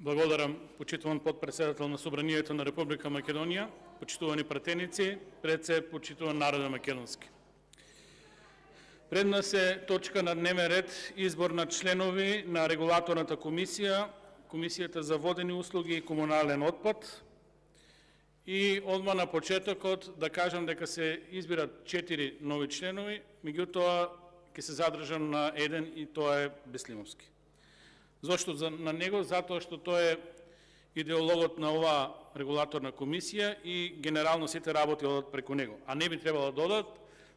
Благодарам, почитуван подпредседател на Собранието на Република Македонија, почитувани пратеници, пред се почитуван народа македонски. Пред нас е точка на дневен ред избор на членови на регулаторната комисија, Комисијата за водени услуги и комунален отпад. И одма на почетокот да кажам дека се избират 4 нови членови, меѓутоа ќе се задржам на еден и тоа е Беслимовски. Зошто на него? Затоа што тој е идеологот на оваа регулаторна комисија и генерално сите работи одат преку него. А не би требало да одат,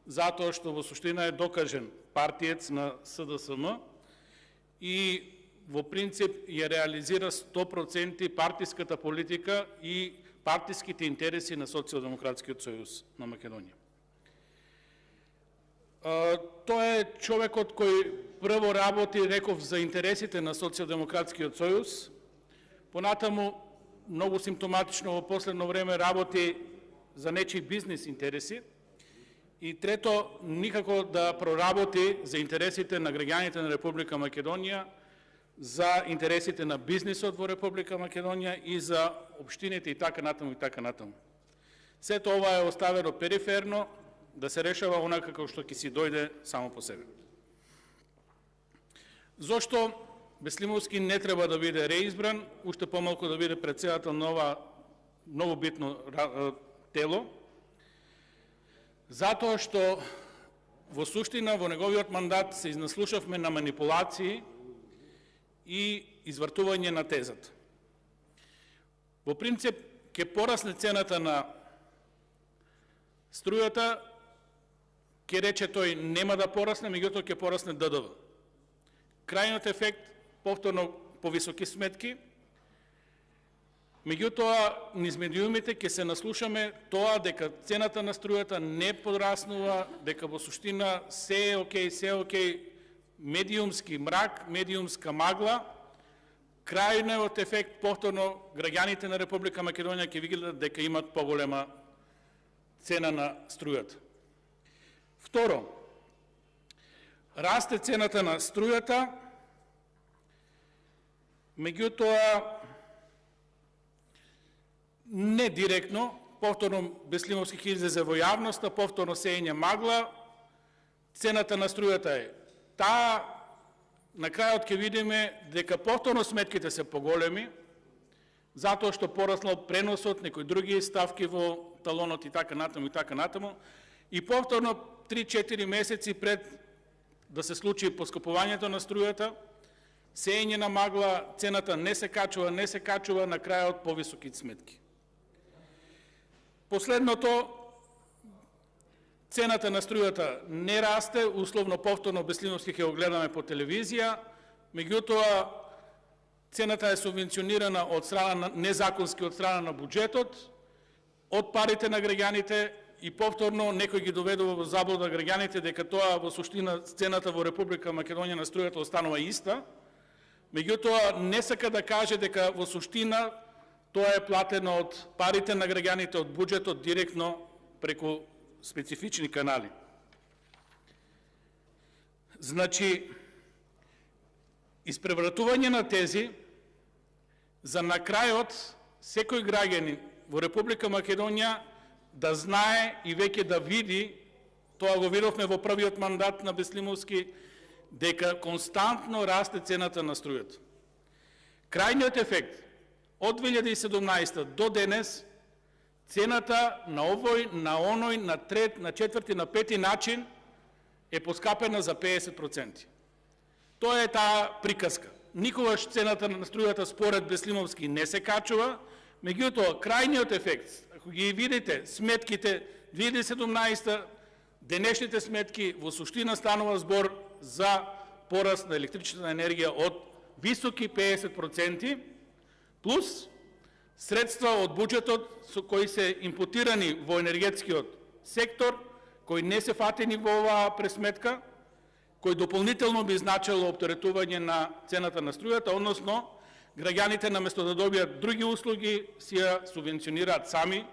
затоа што во суштина е докажен партиец на СДСМ и во принцип ја реализира 100% партиската политика и партиските интереси на Социјалдемократскиот сојуз на Македонија. Тој е човекот кој прво работи, реков, за интересите на Социјалдемократскиот сојуз, понатаму многу симптоматично во последно време работи за нечии бизнес интереси и трето, никако да проработи за интересите на граѓаните на Република Македонија, за интересите на бизнисот во Република Македонија и за општините и така натаму и така натаму. Сето ова е оставено периферно, да се решава онака како што ќе си дојде само по себе. Зошто Беслимовски не треба да биде реизбран, уште помалку да биде претседател на ова многу битно тело? Затоа што во суштина во неговиот мандат се изнаслушавме на манипулации и извртување на тезата. Во принцип, ќе порасне цената на струјата, ќе рече тој нема да порасне, меѓутоа ќе порасне ДДВ. Крајниот ефект, повторно повисоки сметки, меѓутоа низ медиумите ќе се наслушаме тоа дека цената на струјата не пораснува, дека во суштина се е окей, медиумски мрак, медиумска магла. Крајниот ефект, повторно граѓаните на Република Македонија ќе видат дека имат поголема цена на струјата. Второ, расте цената на струјата, меѓутоа не директно, повторно Беслимовски ќе излезе во јавноста, повторно сеење магла, цената на струјата е таа, на крајот ќе видиме дека повторно сметките се поголеми, затоа што пораснал преносот, некои други ставки во талонот и така натаму, и повторно 3-4 месеци пред да се случи поскапувањето на струјата, сеење на магла, цената не се качува, на крајот повисоки сметки. Последното, цената на струјата не расте, условно повторно Беслимовски ќе го гледаме по телевизија, меѓутоа цената е субвенционирана од страна незаконски од страна на буџетот, од парите на граѓаните и повторно некој ги доведува во заблуда граѓаните дека тоа во суштина цената во Република Македонија на струјата останува иста, меѓутоа не сака да каже дека во суштина тоа е платено од парите на граѓаните, од буџетот директно преку специфични канали. Значи, испревратување на тези, за на крајот секој граѓанин во Република Македонија да знае и веќе да види, тоа го видовме во првиот мандат на Беслимовски, дека константно расте цената на струјата. Крајниот ефект од 2017 до денес, цената на овој, на оној, на трет, на четврти, на пети начин е поскапена за 50%. Тоа е таа приказка. Никогаш цената на струјата според Беслимовски не се качува, меѓутоа крајниот ефект, ако ги видите сметките 2017, денешните сметки, во суштина станува збор за пораст на електричната енергија од високи 50%, плюс средства од буџетот кои се импутирани во енергетскиот сектор, кои не се фатени во оваа пресметка, кој дополнително би значило оптеретување на цената на струјата, односно граѓаните наместо да добијат други услуги си ја субвенционираат сами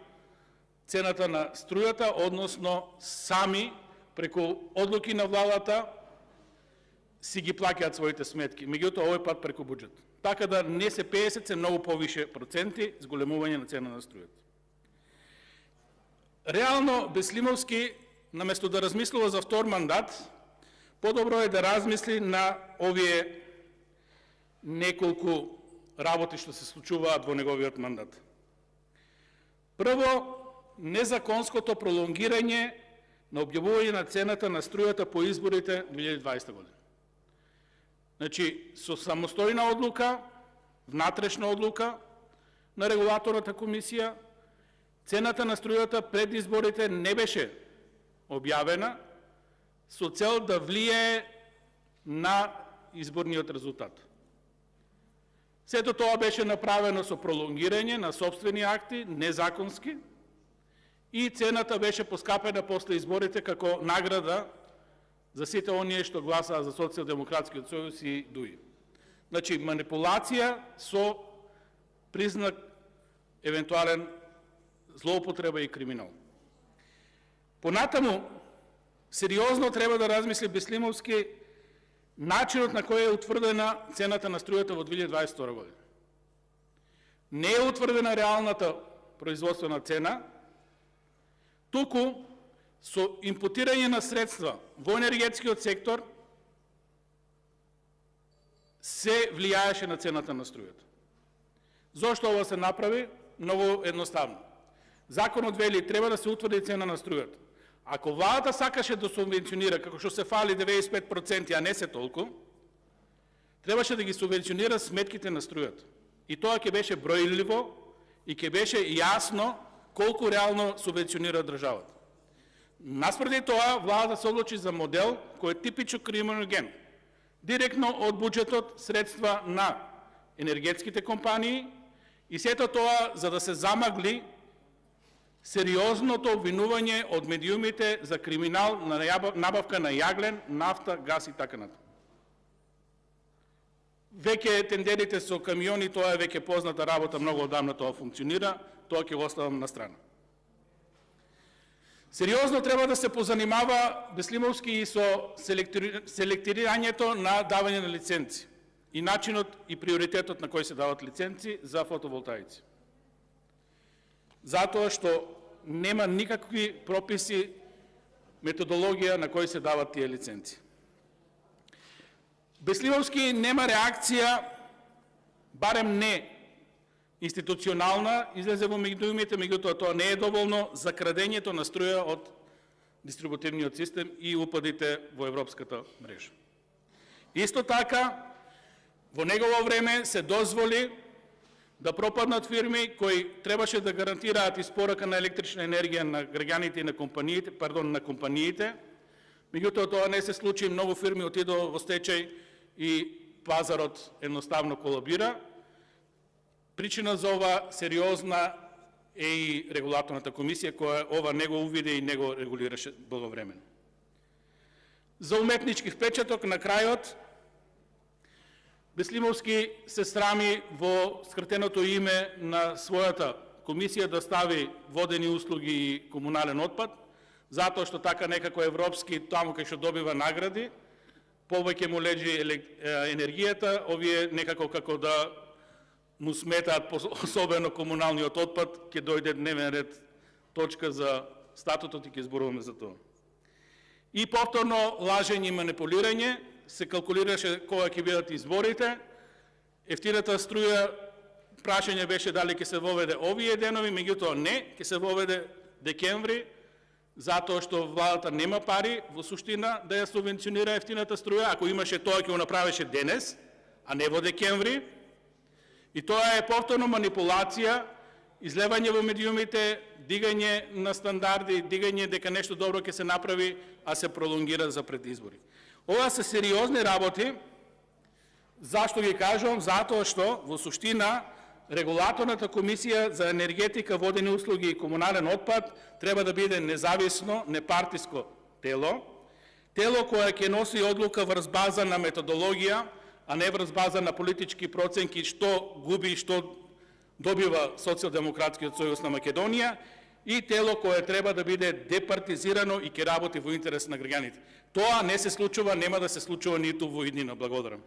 цената на струјата, односно сами преку одлуки на владата си ги плаќаат своите сметки, меѓутоа овој пат преку буџет. така да не се 50, се многу повише проценти зголемување на цена на струјата. Реално, Беслимовски, наместо да размислува за втор мандат, подобро е да размисли на овие неколку работи што се случуваат во неговиот мандат. Прво, незаконското пролонгирање на објавување на цената на струјата по изборите 2020 година. Значи, со самостојна одлука, внатрешна одлука на регулаторната комисија, цената на струјата пред изборите не беше објавена со цел да влијае на изборниот резултат. Сето тоа беше направено со пролонгирање на собствени акти, незаконски, и цената беше поскапена после изборите како награда за сите оние што гласаа за Социјалдемократскиот сојуз и ДУИ. Значи, манипулација со признак евентуален злоупотреба и криминал. Понатаму, сериозно треба да размисли Беслимовски начинот на кој е утврдена цената на струјата во 2022 година. Не е утврдена реалната производствена цена, туку со импутирање на средства во енергетскиот сектор се влијаеше на цената на струјата. Зошто ова се направи? Многу едноставно. Законот вели треба да се утврди цена на струјата. Ако владата сакаше да субвенционира, како што се фали 95%, а не се толку, требаше да ги субвенционира сметките на струјата. И тоа ќе беше бројливо и ќе беше јасно колку реално субвенционира државата. Наспреди тоа, владата се одлучи за модел кој е типично криминоген. Директно од буџетот средства на енергетските компании и сето тоа за да се замагли сериозното обвинување од медиумите за криминал на набавка на јаглен, нафта, газ и така натаму. Веќе тендерите со камиони, тоа е веќе позната работа, многу одамна тоа функционира, тоа ќе го оставам на страна. Сериозно треба да се позанимава Беслимовски и со селектирањето на давање на лиценци и начинот и приоритетот на кој се дават лиценци за фотоволтаици. Затоа што нема никакви прописи, методологија на кој се дават тие лиценци. Беслимовски нема реакција, барем не институционална, излезе во медиумите, меѓутоа тоа не е доволно за крадењето на струја од дистрибутивниот систем и упадите во европската мрежа. Исто така, во негово време се дозволи да пропаднат фирми кои требаше да гарантираат испорака на електрична енергија на граѓаните и на компаниите, меѓутоа тоа не се случи, многу фирми отидоа во стечај и пазарот едноставно колабира. Причина за ова сериозна е и регулаторната комисија која ова не го увиде и не го регулираше благовремено. За уметнички впечаток на крајот, Беслимовски се срами во скратеното име на својата комисија да стави водени услуги и комунален отпад, затоа што така некако европски, таму кај што добива награди, повеќе му лежи енергијата, овие некако како да му сметаат, особено комуналниот отпад, ќе дојде дневен ред точка за статутот и ќе зборуваме за тоа. И повторно лажење и манипулирање, се калкулираше кога ќе бидат изборите, ефтината струја, прашање беше дали ќе се воведе овие денови, меѓутоа не, ќе се воведе декември, затоа што владата нема пари, во суштина, да ја субвенционира ефтината струја, ако имаше тоа ќе го направеше денес, а не во декември. И тоа е повторно манипулација, излевање во медиумите, дигање на стандарди, дигање дека нешто добро ќе се направи, а се пролонгира за пред избори. Ова се сериозни работи. Зашто ги кажувам? Затоа што, во суштина, регулаторната комисија за енергетика, водени услуги и комунален отпад треба да биде независно, непартиско тело, тело кое ќе носи одлука врз база на методологија, а не врз база на политички проценки што губи и што добива Социјалдемократскиот сојуз на Македонија, и тело кое треба да биде департизирано и ќе работи во интерес на граѓаните. Тоа не се случува, нема да се случува ниту во иднина. Благодарам.